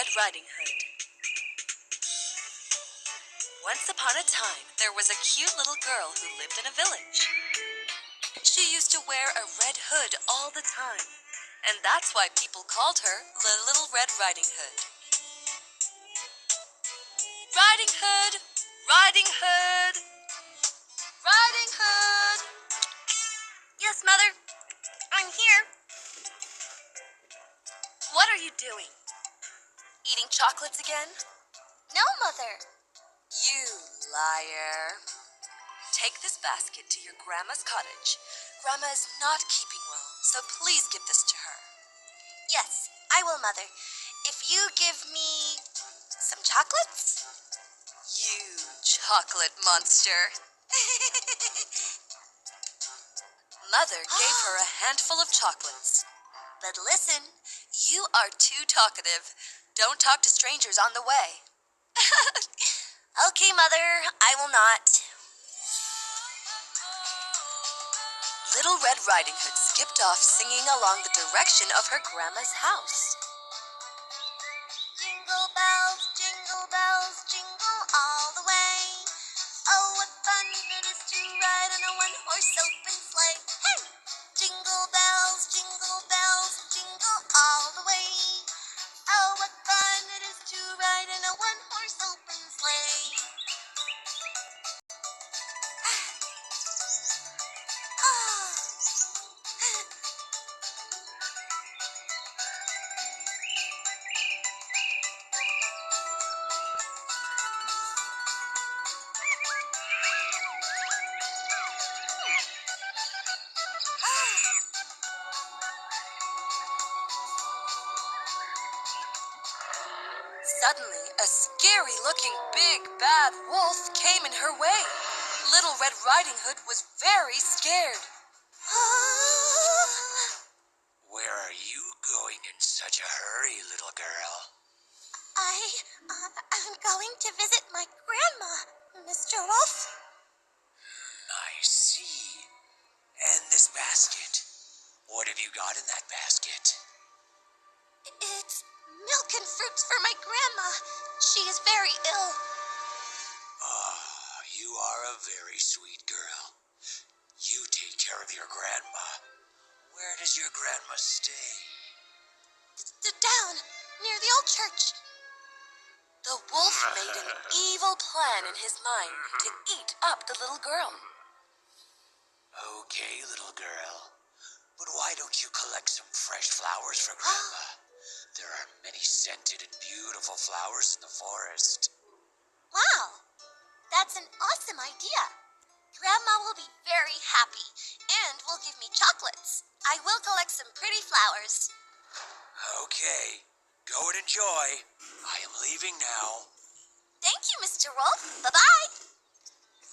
Red Riding Hood. Once upon a time, there was a cute little girl who lived in a village. She used to wear a red hood all the time, and that's why people called her the Little Red Riding Hood. Riding Hood! Riding Hood! Riding Hood! Yes, Mother. I'm here. What are you doing? Eating chocolates again? No, Mother. You liar. Take this basket to your grandma's cottage. Grandma is not keeping well, so please give this to her. Yes, I will, Mother. If you give me some chocolates? You chocolate monster. Mother gave her a handful of chocolates. But listen, You are too talkative. Don't talk to strangers on the way. okay, Mother, I will not. Little Red Riding Hood skipped off singing along the direction of her grandma's house. Jingle bells, jingle all the way. Oh, what fun it is to ride on a one-horse open sleigh. Hey! Jingle bells, jingle all the way. Oh, what fun it is to ride in a one-horse open sleigh. Suddenly, a scary-looking big bad wolf came in her way. Little Red Riding Hood was very scared. Where are you going in such a hurry, little girl? I'm going to visit my grandma, Mr. Wolf. I see. And this basket. What have you got in that basket? It's milk and fruits for my grandma. She is very ill. You are a very sweet girl. You take care of your grandma. Where does your grandma stay? Down, near the old church. The wolf made an evil plan in his mind to eat up the little girl. Okay, little girl. But why don't you collect some fresh flowers for Grandma? There are many scented and beautiful flowers in the forest. Wow, that's an awesome idea. Grandma will be very happy and will give me chocolates. I will collect some pretty flowers. Okay, go and enjoy. I am leaving now. Thank you, Mr. Wolf. Bye-bye.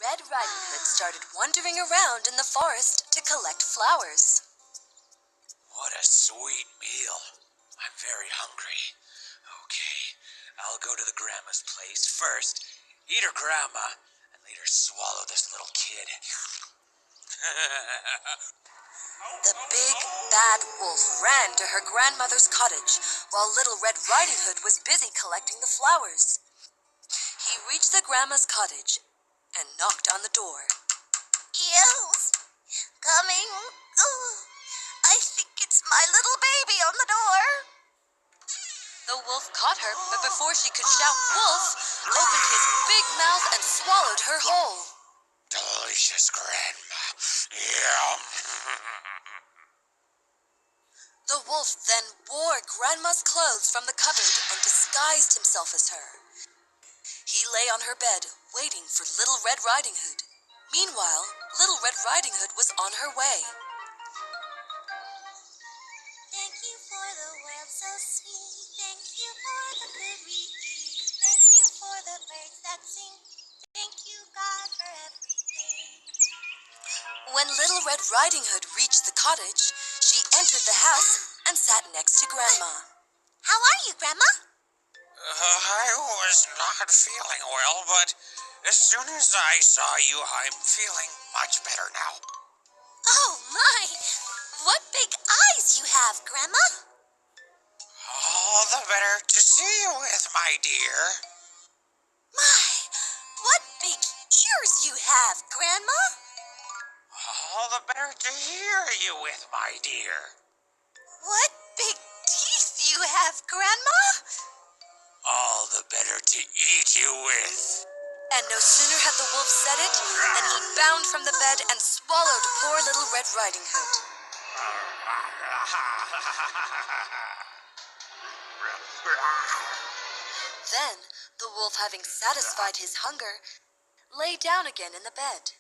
Red Riding Hood started wandering around in the forest to collect flowers. What a sweet meal. I'm very hungry. Okay, I'll go to the grandma's place first, eat her grandma, and later swallow this little kid. The big, bad wolf ran to her grandmother's cottage while Little Red Riding Hood was busy collecting the flowers. He reached the grandma's cottage and knocked on the door. Yes, coming. Oh, I think it's my little baby on the door. The wolf caught her, but before she could shout wolf, opened his big mouth and swallowed her whole. Delicious, Grandma. Yum. The wolf then wore Grandma's clothes from the cupboard and disguised himself as her. He lay on her bed, waiting for Little Red Riding Hood. Meanwhile, Little Red Riding Hood was on her way. Thank you for the world so sweet. Thank you for the food we eat. Thank you for the birds that sing. Thank you, God, for everything. When Little Red Riding Hood reached the cottage, she entered the house and sat next to Grandma. How are you, Grandma? I was not feeling well, but as soon as I saw you, I'm feeling much better now. Oh, my. What big eyes you have, Grandma. Oh, the better to see you with, my dear. My, what big ears you have, Grandma! All the better to hear you with, my dear. What big teeth you have, Grandma! All the better to eat you with. And no sooner had the wolf said it than he bounded from the bed and swallowed poor little Red Riding Hood. Then the wolf, having satisfied his hunger, lay down again in the bed.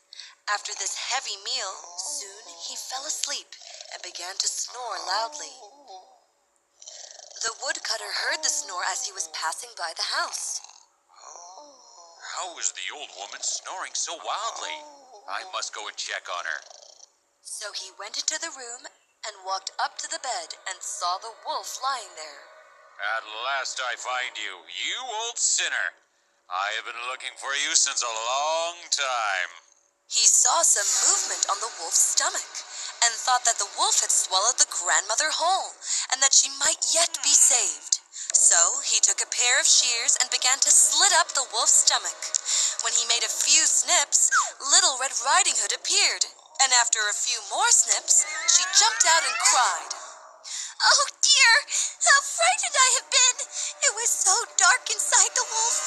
After this heavy meal, soon he fell asleep and began to snore loudly. The woodcutter heard the snore as he was passing by the house. How is the old woman snoring so wildly? I must go and check on her. So he went into the room and walked up to the bed and saw the wolf lying there. At last I find you, you old sinner. I have been looking for you since a long time. He saw some movement on the wolf's stomach and thought that the wolf had swallowed the grandmother whole and that she might yet be saved. So he took a pair of shears and began to slit up the wolf's stomach. When he made a few snips, Little Red Riding Hood appeared, and after a few more snips, she jumped out and cried. Oh dear, how frightened I have been! It was so dark inside the wolf.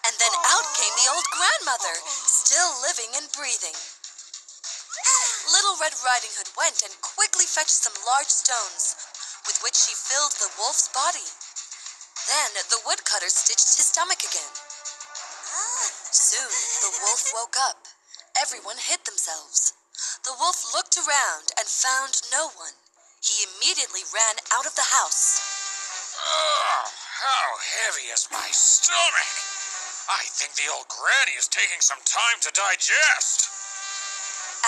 And then out came the old grandmother, still living and breathing. Little Red Riding Hood went and quickly fetched some large stones, with which she filled the wolf's body. Then the woodcutter stitched his stomach again. Soon the wolf woke up. Everyone hid themselves. The wolf looked around and found no one. He immediately ran out of the house. Oh, how heavy is my stomach! I think the old granny is taking some time to digest.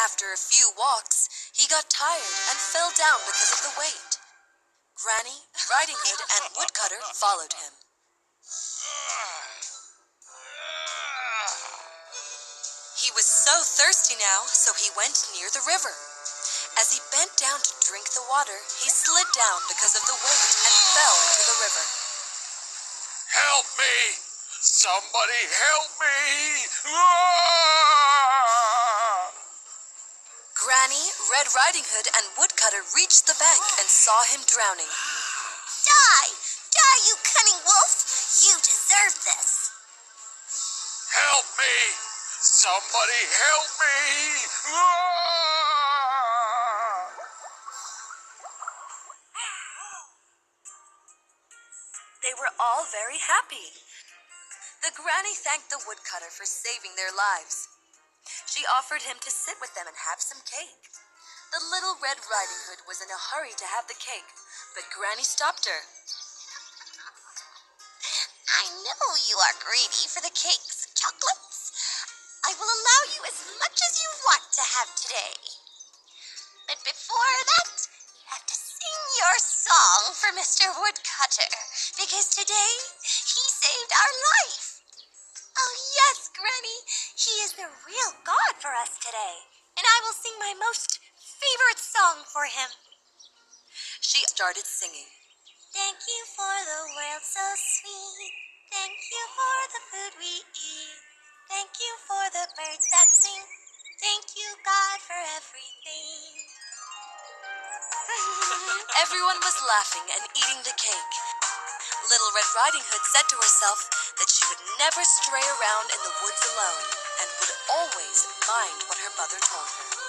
After a few walks, he got tired and fell down because of the weight. Granny, Riding Hood, and Woodcutter followed him. He was so thirsty now, so he went near the river. As he bent down to drink the water, he slid down because of the weight and fell into the river. Help me! Somebody help me! Granny, Red Riding Hood, and Woodcutter reached the bank and saw him drowning. Die! Die, you cunning wolf! You deserve this! Help me! Somebody help me! They were all very happy. The granny thanked the woodcutter for saving their lives. She offered him to sit with them and have some cake. The little Red Riding Hood was in a hurry to have the cake, but Granny stopped her. I know you are greedy for the cakes and chocolates. I will allow you as much as you want to have today. But before that, you have to sing your song for Mr. Woodcutter, because today he saved our life. Oh yes, Granny, he is the real god for us today, and I will sing my most favorite song for him. She started singing. Thank you for the world so sweet. Thank you for the food we eat. Thank you for the birds that sing. Thank you, God, for everything. Everyone was laughing and eating the cake. Little Red Riding Hood said to herself that she would never stray around in the woods alone and would always mind what her mother told her.